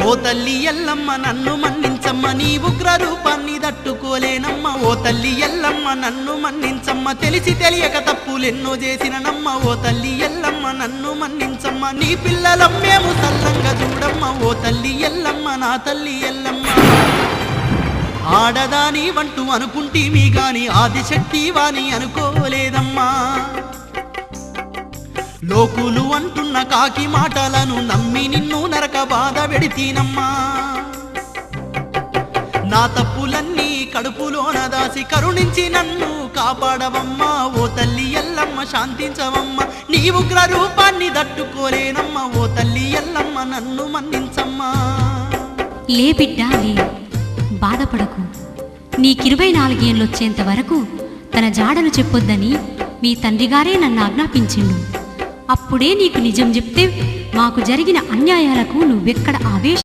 ఓ తల్లి ఎల్లమ్మ నన్ను మన్నించమ్మ, నీ ఉగ్ర రూపాన్ని తట్టుకోలేనమ్మ. ఓ తల్లి ఎల్లమ్మ నన్ను మన్నించమ్మ, తెలిసి తెలియక తప్పులెన్నో చేసిననమ్మ. ఓ తల్లి ఎల్లమ్మ నన్ను మన్నించమ్మ, నీ పిల్లలం మేము సల్లంగా చూడమ్మ. ఓ తల్లి ఎల్లమ్మ నా తల్లి ఎల్లమ్మ. ఆడదాని వంటూ అనుకుంటీమి గాని ఆదిశక్తి వాని అనుకోలేదమ్మా. లోకులు అంటున్న కాకి మాటలను నమ్మి నిన్ను నరక బాధ పెడితీనమ్మా. నా తప్పులన్నీ కడుపులోన దాసి కరుణించి నన్ను కాపాడవమ్మా. ఓ తల్లి ఎల్లమ్మ శాంతించవమ్మ, నీ ఉగ్ర రూపాన్ని తట్టుకోలేనమ్మా. ఓ తల్లి ఎల్లమ్మ నన్ను మన్నించమ్మా. లే బిడ్డా లే, బాధపడకు. నీకు24 ఏళ్ళొచ్చేంత వరకు తన జాడను చెప్పొద్దని మీ తండ్రిగారే నన్ను ఆజ్ఞాపించిండు. అప్పుడే నీకు నిజం చెప్తే మాకు జరిగిన అన్యాయాలకు నువ్వెక్కడ ఆవేశ